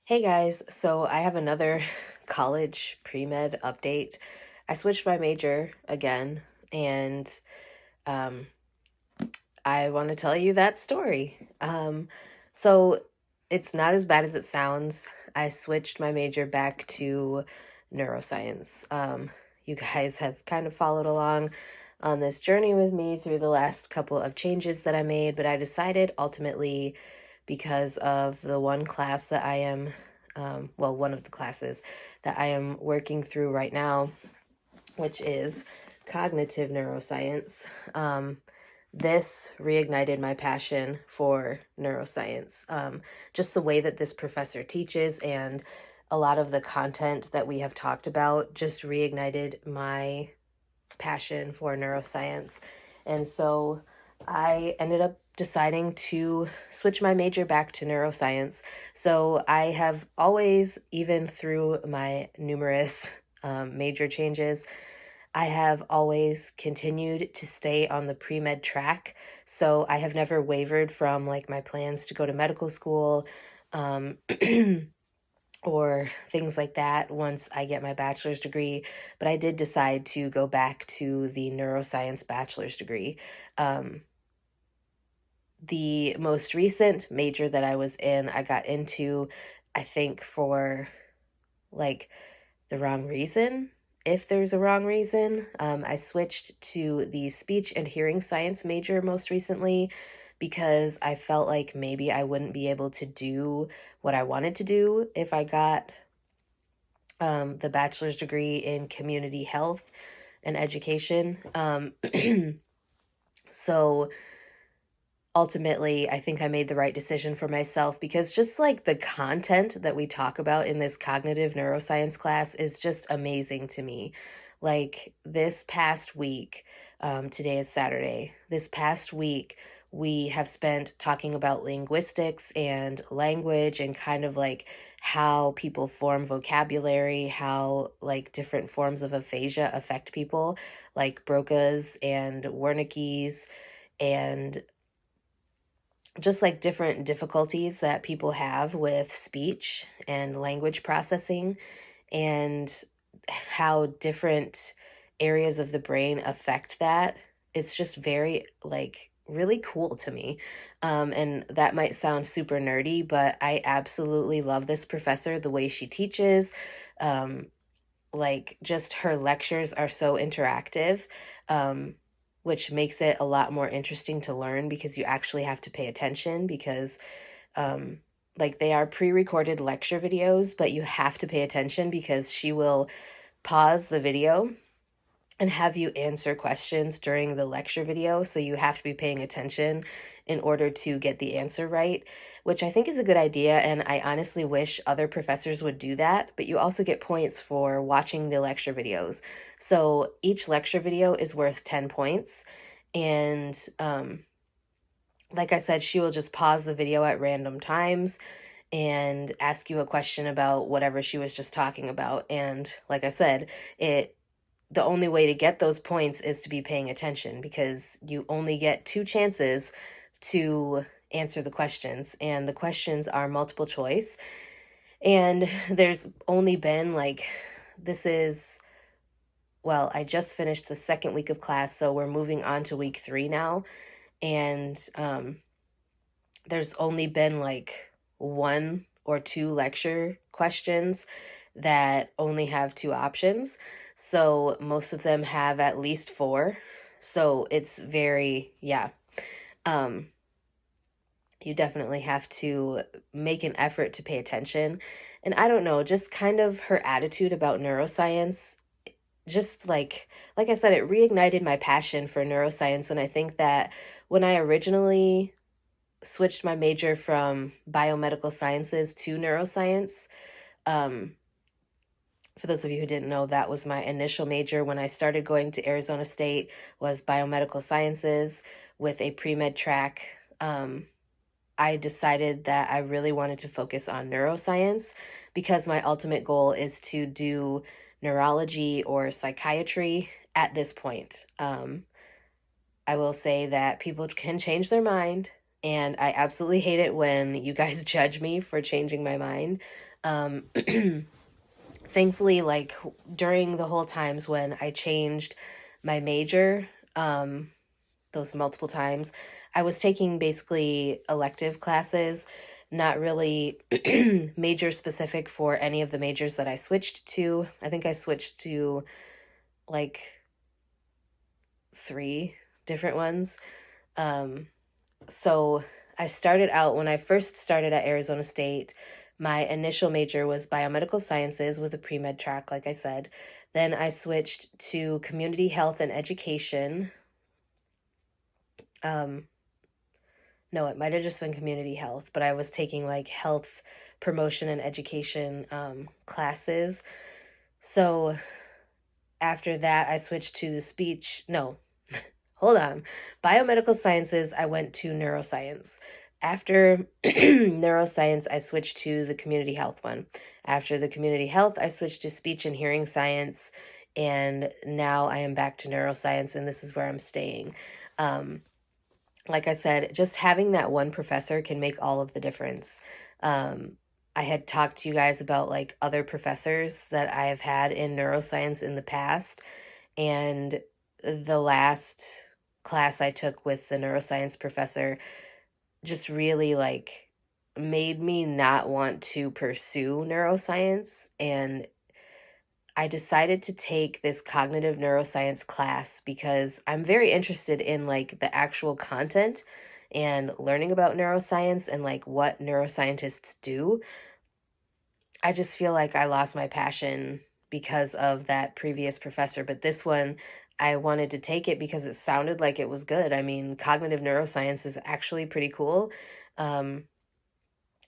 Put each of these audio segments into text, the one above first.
Hey guys, so I have another college pre-med update. I switched my major again, and um, I want to tell you that story. So it's not as bad as it sounds. I switched my major back to neuroscience. You guys have kind of followed along on this journey with me through the last couple of changes that I made, but I decided ultimately because of the one class that I am, well, one of the classes that I am working through right now, which is cognitive neuroscience. This reignited my passion for neuroscience. Just the way that this professor teaches and a lot of the content that we have talked about just reignited my passion for neuroscience. And so I ended up deciding to switch my major back to neuroscience. So I have always, even through my numerous major changes, I have always continued to stay on the pre-med track. So I have never wavered from like my plans to go to medical school. Um, or things like that once I get my bachelor's degree. But I did decide to go back to the neuroscience bachelor's degree. Um, the most recent major that I was in, I got into, I think, for like the wrong reason. If there's a wrong reason, I switched to the speech and hearing science major most recently because I felt like maybe I wouldn't be able to do what I wanted to do if I got the bachelor's degree in community health and education. So ultimately, I think I made the right decision for myself because just like the content that we talk about in this cognitive neuroscience class is just amazing to me. Like this past week, today is Saturday, this past week, we have spent talking about linguistics and language and kind of like how people form vocabulary, how like different forms of aphasia affect people, like Broca's and Wernicke's, and just like different difficulties that people have with speech and language processing and how different areas of the brain affect that. It's just very like really cool to me. And that might sound super nerdy, but I absolutely love this professor, the way she teaches. Um, like just her lectures are so interactive, um, which makes it a lot more interesting to learn because you actually have to pay attention because um, like they are pre-recorded lecture videos, but you have to pay attention because she will pause the video and have you answer questions during the lecture video. So you have to be paying attention in order to get the answer right, which I think is a good idea. And I honestly wish other professors would do that. But you also get points for watching the lecture videos. So each lecture video is worth 10 points. And like I said, she will just pause the video at random times and ask you a question about whatever she was just talking about. And like I said, the only way to get those points is to be paying attention because you only get two chances to answer the questions, and the questions are multiple choice. And there's only been like, this is, well, I just finished the second week of class, so we're moving on to week 3 now. And there's only been like one or two lecture questions that only have two options. So most of them have at least four. So it's very, yeah. Um, you definitely have to make an effort to pay attention. And I don't know, just kind of her attitude about neuroscience, just like I said, it reignited my passion for neuroscience. And I think that when I originally switched my major from biomedical sciences to neuroscience. Um, for those of you who didn't know, that was my initial major when I started going to Arizona State was biomedical sciences with a pre-med track. I decided that I really wanted to focus on neuroscience because my ultimate goal is to do neurology or psychiatry at this point. I will say that people can change their mind And I absolutely hate it when you guys judge me for changing my mind. Um, Thankfully, like during the whole times when I changed my major, um, those multiple times, I was taking basically elective classes, not really major specific for any of the majors that I switched to. I think I switched to like three different ones. Um, so I started out when I first started at Arizona State. My initial major was biomedical sciences with a pre med track, like I said. Then I switched to community health and education. Um, no, it might have just been community health, but I was taking like health promotion and education classes. So after that, I switched to the speech. No, hold on. Biomedical sciences, I went to neuroscience. After neuroscience, I switched to the community health one. After the community health, I switched to speech and hearing science. And now I am back to neuroscience, and this is where I'm staying. Um, like I said, just having that one professor can make all of the difference. Um, I had talked to you guys about like other professors that I have had in neuroscience in the past, and the last class I took with the neuroscience professor just really like made me not want to pursue neuroscience. And I decided to take this cognitive neuroscience class because I'm very interested in like the actual content and learning about neuroscience and like what neuroscientists do. I just feel like I lost my passion because of that previous professor, but this one I wanted to take it because it sounded like it was good. I mean, cognitive neuroscience is actually pretty cool. Um,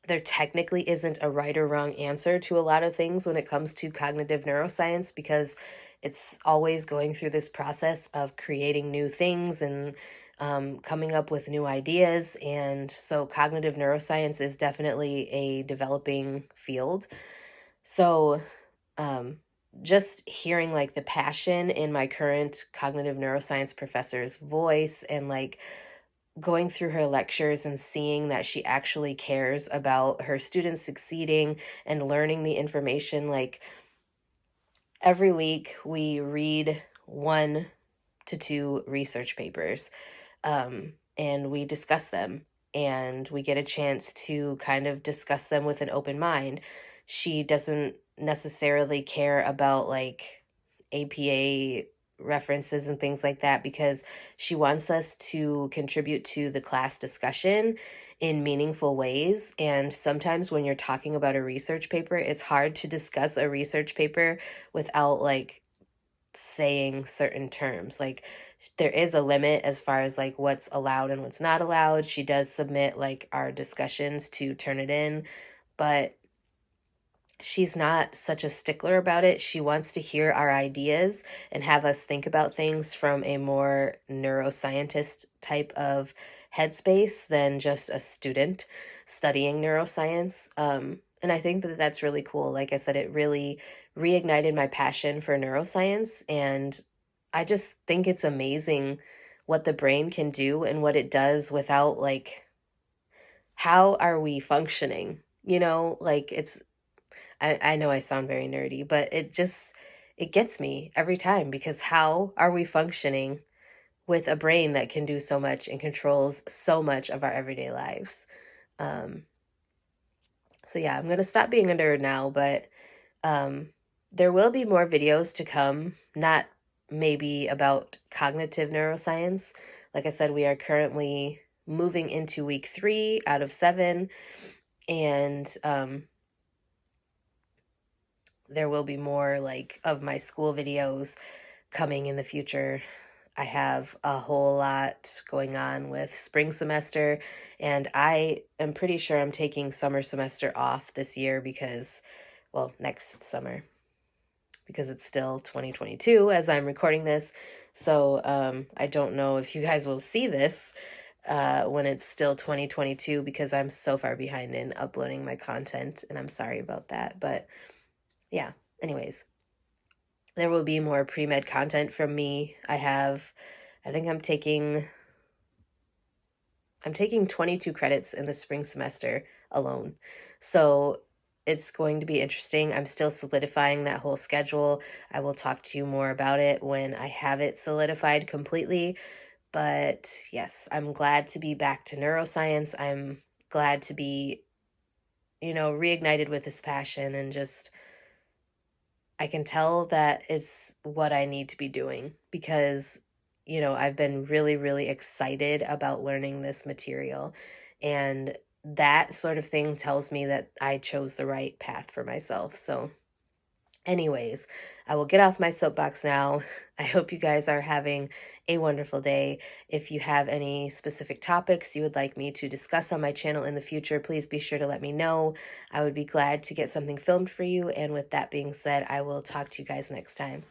there technically isn't a right or wrong answer to a lot of things when it comes to cognitive neuroscience because it's always going through this process of creating new things and coming up with new ideas. And so, cognitive neuroscience is definitely a developing field. So, um, just hearing like the passion in my current cognitive neuroscience professor's voice and like going through her lectures and seeing that she actually cares about her students succeeding and learning the information. Like every week, we read 1 to 2 research papers, and we discuss them, and we get a chance to kind of discuss them with an open mind. She doesn't necessarily care about like APA references and things like that because she wants us to contribute to the class discussion in meaningful ways. And sometimes when you're talking about a research paper, it's hard to discuss a research paper without like saying certain terms. Like there is a limit as far as like what's allowed and what's not allowed. She does submit like our discussions to Turnitin, but she's not such a stickler about it. She wants to hear our ideas and have us think about things from a more neuroscientist type of headspace than just a student studying neuroscience. And I think that that's really cool. Like I said, it really reignited my passion for neuroscience. And I just think it's amazing what the brain can do and what it does without like, how are we functioning? You know, like I know I sound very nerdy, but it gets me every time because how are we functioning with a brain that can do so much and controls so much of our everyday lives? Um, so yeah, I'm gonna stop being a nerd now, but um, there will be more videos to come, not maybe about cognitive neuroscience. Like I said, we are currently moving into week 3 out of 7, and there will be more like of my school videos coming in the future. I have a whole lot going on with spring semester, and I am pretty sure I'm taking summer semester off this year because, well, next summer, because it's still 2022 as I'm recording this. So I don't know if you guys will see this when it's still 2022 because I'm so far behind in uploading my content, and I'm sorry about that. But yeah, anyways, there will be more pre-med content from me. I think I'm taking I'm taking 22 credits in the spring semester alone. So it's going to be interesting. I'm still solidifying that whole schedule. I will talk to you more about it when I have it solidified completely. But yes, I'm glad to be back to neuroscience. I'm glad to be, reignited with this passion and just I can tell that it's what I need to be doing because, I've been really, really excited about learning this material. And that sort of thing tells me that I chose the right path for myself. So, anyways, I will get off my soapbox now. I hope you guys are having a wonderful day. If you have any specific topics you would like me to discuss on my channel in the future, please be sure to let me know. I would be glad to get something filmed for you. And with that being said, I will talk to you guys next time.